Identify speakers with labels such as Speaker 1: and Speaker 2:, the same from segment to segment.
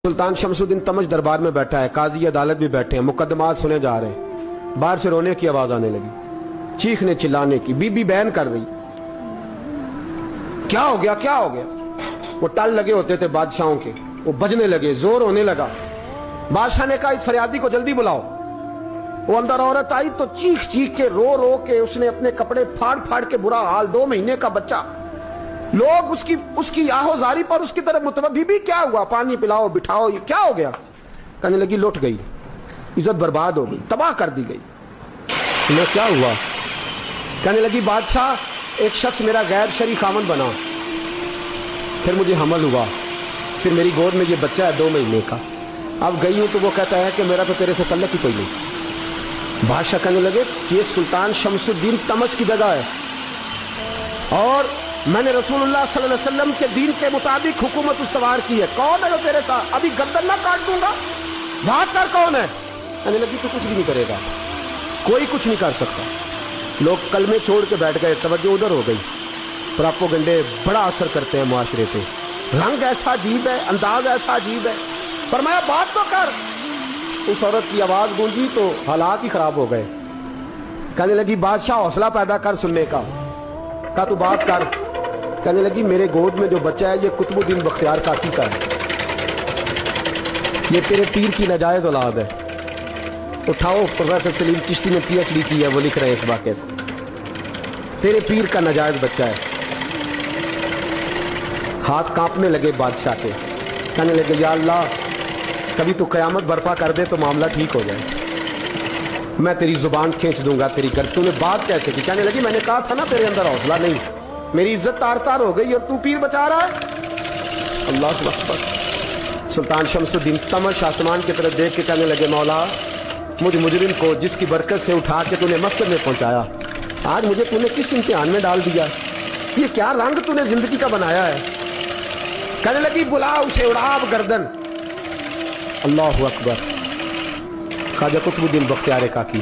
Speaker 1: सुल्तान शमसुद्दीन तमश दरबार में बैठा है, काजी अदालत भी बैठे हैं, मुकदमात सुने जा रहे हैं। बाहर से रोने की आवाज आने लगी, चीखने चिल्लाने की। बीबी बयान कर रही, क्या हो गया क्या हो गया। वो टल लगे होते थे बादशाहों के, वो बजने लगे, जोर होने लगा। बादशाह ने कहा इस फरियादी को जल्दी बुलाओ। वो अंदर औरत आई तो चीख चीख के रो रो के उसने अपने कपड़े फाड़ फाड़ के, बुरा हाल, 2 महीने का बच्चा। लोग उसकी आहोजारी पर उसकी तरफ मुतवज्जह, बीबी क्या हुआ, पानी पिलाओ बिठाओ, ये क्या हो गया। कहने लगी लुट गई, इज्जत बर्बाद हो गई, तबाह कर दी गई। तुम्हें क्या हुआ। कहने लगी बादशाह एक शख्स मेरा गैर शरी खामन बना, फिर मुझे हमल हुआ, फिर मेरी गोद में ये बच्चा है 2 महीने का। अब गई हूं तो वो कहता है कि मेरा तो तेरे से तल्लक ही कोई नहीं। बादशाह कहने लगे ये सुल्तान शमसुद्दीन तमश की जगह है और मैंने रसूलुल्लाह सल्लल्लाहु अलैहि वसल्लम के दीन के मुताबिक हुकूमत उस्तवार की है। कौन है जो तेरे साथ, अभी गर्दन ना काट दूंगा, बात कर कौन है। कहने लगी तो कुछ भी नहीं करेगा, कोई कुछ नहीं कर सकता। लोग कलमे छोड़ के बैठ गए, तवज्जो उधर हो गई। प्रोपेगेंडे बड़ा असर करते हैं मुआशरे पे। रंग ऐसा अजीब है, अंदाज ऐसा अजीब है, फरमाया बात तो कर। उस औरत की आवाज गूंजी तो हालात ही खराब हो गए। कहने लगी बादशाह हौसला पैदा कर सुनने का। कहा तू बात कर। कहने लगी मेरे गोद में जो बच्चा है ये कुतुबुद्दीन बख्तियार काकी का है, ये तेरे पीर की नाजायज औलाद है। उठाओ, प्रोफेसर सलीम चिश्ती ने PhD की है, वो लिख रहे हैं इस वाक़े को। तेरे पीर का नाजायज बच्चा है। हाथ कांपने लगे बादशाह के। कहने लगे या अल्लाह कभी तू क़यामत बर्पा कर दे तो मामला ठीक हो जाए, मैं तेरी जुबान खींच दूंगा तेरी कर। तूने बात कैसे की। कहने लगी मैंने कहा था ना तेरे अंदर हौसला नहीं, मेरी इज्जत तार तार हो गई और तू पीर बचा रहा है। अल्लाह अकबर। सुल्तान शमसुद्दीन तमश आसमान की तरफ देख के कहने लगे मौला मुझ मुजरिम को जिसकी बरकत से उठा के तूने मस्जिद में पहुंचाया, आज मुझे तूने किस इम्तिहान में डाल दिया। ये क्या रंग तूने जिंदगी का बनाया है। कहने लगी बुला उसे, उड़ाब गर्दन। अल्लाह अकबर। ख्वाजा कुतुबुद्दीन बख्तियार काकी,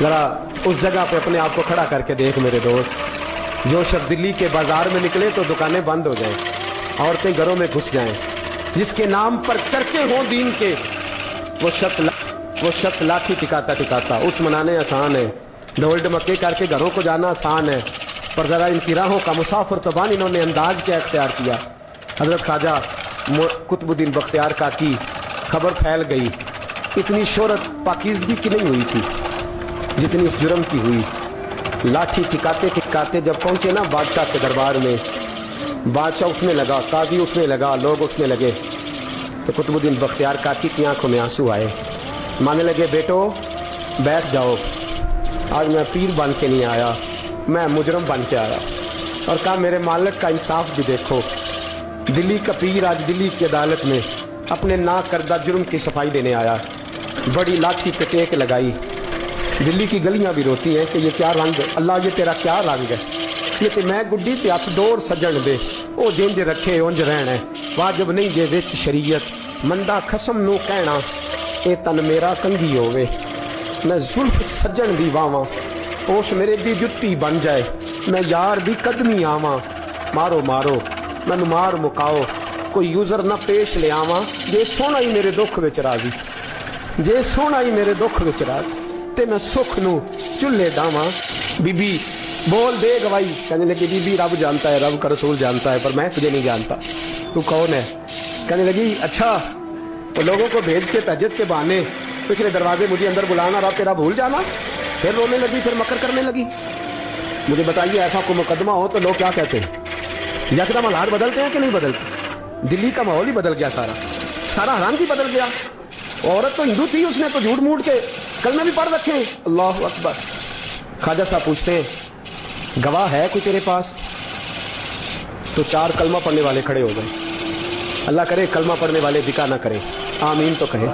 Speaker 1: जरा उस जगह पे अपने आप को खड़ा करके देख मेरे दोस्त। जो शख्स दिल्ली के बाजार में निकले तो दुकानें बंद हो जाएं, औरतें घरों में घुस जाएं, जिसके नाम पर चर्चे हों दीन के, वो शख्स लाठी टिकाता टिकाता। उस मनाने आसान है, ढोल ढमक्के करके घरों को जाना आसान है, पर जरा इनकी राहों का मुसाफिर तबान इन्होंने अंदाज क्या इख्तियार किया। हजरत ख्वाजा कुतुबुद्दीन बख्तियार काकी, खबर फैल गई। इतनी शोहरत पाकीज़गी की नहीं हुई थी जितनी इस जुर्म की हुई। लाठी टिकाते टिकाते जब पहुंचे ना बादशाह के दरबार में, बादशाह उठने लगा, काजी उठने लगा, लोग उठने लगे, तो कुतुबुद्दीन बख्तियार काकी की आंखों में आंसू आए। मानने लगे बेटो बैठ जाओ, आज मैं पीर बन के नहीं आया, मैं मुजरम बन के आया। और कहा मेरे मालिक का इंसाफ भी देखो, दिल्ली का पीर आज दिल्ली की अदालत में अपने ना करदा जुर्म की सफाई देने आया। बड़ी लाठी पे टेक लगाई, दिल्ली की गलियां भी रोती हैं कि ये क्या रंग, अल्लाह ये तेरा क्या रंग है। ये तो मैं गुड्डी ते हथ दौड़ सज्जन दे, ओ जिंज रखे उंज रहना, वाजिब नहीं जे विच शरीयत, मंदा खसम नू कहना ए तन मेरा कंघी होवे। मैं जुल्फ सज्जन दी वावां, ओश मेरे दी जुत्ती बन जाए, मैं यार दी कदमी आवां। मारो मारो मैनू मार मुकाओ, कोई यूजर ना पेश ले आवां, जे सोहना ही मेरे दुख विच राजी, जे सोहना ही मेरे दुख विच राजी, ते मैं सुख नू चुल्हे डावां। बीबी बोल दे गवाही। कहने लगी बीबी रब जानता है, रब का रसूल जानता है, पर मैं तुझे नहीं जानता, तू कौन है। कहने लगी अच्छा तो लोगों को भेज के तहज्जुद के बहाने पिछले दरवाजे मुझे अंदर बुलाना, रब तेरा भूल जाना। फिर रोने लगी, फिर मकर करने लगी। मुझे बताइए ऐसा कोई मुकदमा हो तो लोग क्या कहते हैं, यकदम हालात बदलते हैं कि नहीं बदलते। दिल्ली का माहौल ही बदल गया, सारा रंग ही बदल गया। औरत तो हिंदू थी, उसने तो झूठ मूठ के कलमे भी पढ़ रखे। अल्लाह अकबर। ख्वाजा साहब पूछते हैं गवाह है कोई तेरे पास, तो 4 कलमा पढ़ने वाले खड़े हो गए। अल्लाह करे कलमा पढ़ने वाले दिखा ना करे, आमीन तो कहे।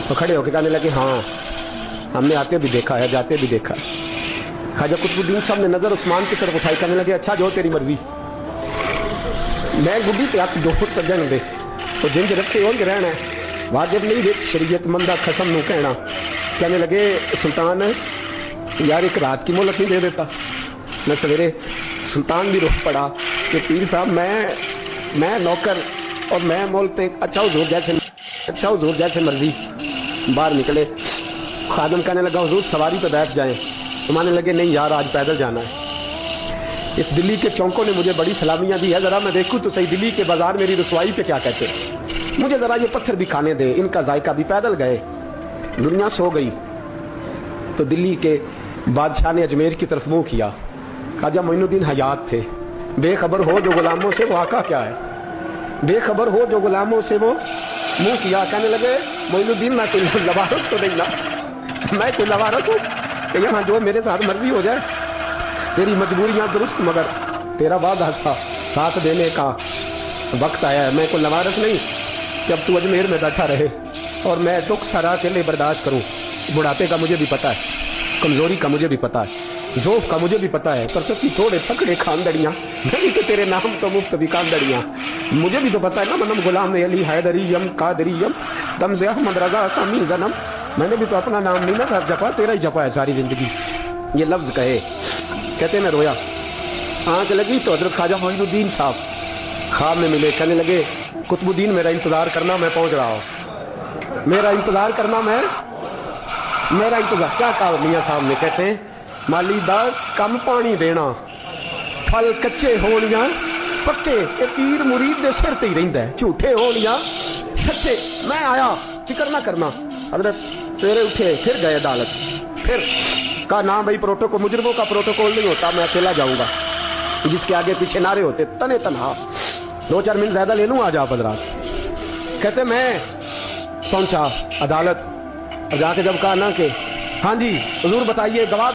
Speaker 1: तो खड़े होकर कहने लगे हाँ हमने आते भी देखा है, जाते भी देखा है। ख्वाजा कुतुबुद्दीन साहब ने नजर उस्मान की तरफ उठाई, कहने लगे अच्छा जो तेरी मर्जी, मैं गुड्डी पे आप 2 फुट सज्जन दे, तो जिंज रखे होंगे रहना है, वाजिब नहीं देख शरीयत, मंदा खसम नू कहना। कहने लगे सुल्तान यार एक रात की मोहलत नहीं दे देता। मैं सवेरे सुल्तान भी रोक पड़ा कि पीर साहब मैं नौकर और मैं बोलते अच्छा हुजूर जैसे मर्जी। बाहर निकले, खादम कहने लगा हुजूर सवारी पे बैठ जाएं, तो मानने लगे नहीं यार आज पैदल जाना है। इस दिल्ली के चौंकों ने मुझे बड़ी सलामियाँ दी है, ज़रा मैं देखूँ तो सही दिल्ली के बाजार मेरी रसवाई पे क्या कहते हैं। मुझे ज़रा ये पत्थर भी खाने दें, इनका जायका भी। पैदल गए, दुनिया सो गई तो दिल्ली के बादशाह ने अजमेर की तरफ मुँह किया। ख्वाजा मोइनुद्दीन हयात थे। बेखबर हो जो गुलामों से वो आका क्या है, बेखबर हो जो गुलामों से वो मुँह किया। कहने लगे मोइनुद्दीन मैं कोई लवारस तो नहीं ना, मैं कोई लवारस हूँ कि यहाँ जो मेरे साथ मर्जी हो जाए। तेरी मजबूरियाँ दुरुस्त मगर तेरा वादा था साथ देने का वक्त आया है। मैं कोई लवारस नहीं कि अब तू अजमेर में बैठा रहे और मैं दुख सारा अकेले बर्दाश्त करूँ। बुढ़ापे का मुझे भी पता है, कमज़ोरी का मुझे भी पता है, ज़ोफ़ का मुझे भी पता है, पर सबकी थोड़े पकड़े खानदड़ियाँ नहीं तो तेरे नाम तो मुफ्त भी खानदड़ियाँ। मुझे भी तो पता है ना, मनम गुलाम अली हैदरियम कादरियम तम से अहमद रजा कमी जन्म। मैंने भी तो अपना नाम नहीं ना जपा, तेरा ही जपा है सारी ज़िंदगी। ये लफ्ज़ कहे, कहते मैं रोया, आँख लगी तो हज़रत ख्वाजा मोइनुद्दीन साहब ख्वाब में मिले। कहने लगे कुतुबुद्दीन मेरा इंतज़ार करना, मैं पहुँच रहा हूँ। मेरा इंतज़ार करना, मेरा इंतज़ार। क्या कहा मियाँ साहब ने? कहते हैं माली दा कम पानी देना, फल कच्चे होनियां पक्के, ये पीर मुरीद दे सिर ते ही रहिंदा है। झूठे होनियां सच्चे, मैं आया फिक्र ना करना। हज़रत सवेरे उठे, फिर गए अदालत, फिर कहा ना भाई प्रोटोकॉल, मुजरिमों का प्रोटोकॉल नहीं होता, मैं अकेला जाऊंगा। जिसके आगे पीछे नारे होते तने तनहा। 2-4 मिनट ज़्यादा ले लूँ आज आप हज़रात। कहते मैं पहुंचा अदालत और जाके जब कहा ना कि हाँ जी हुजूर बताइए गवाह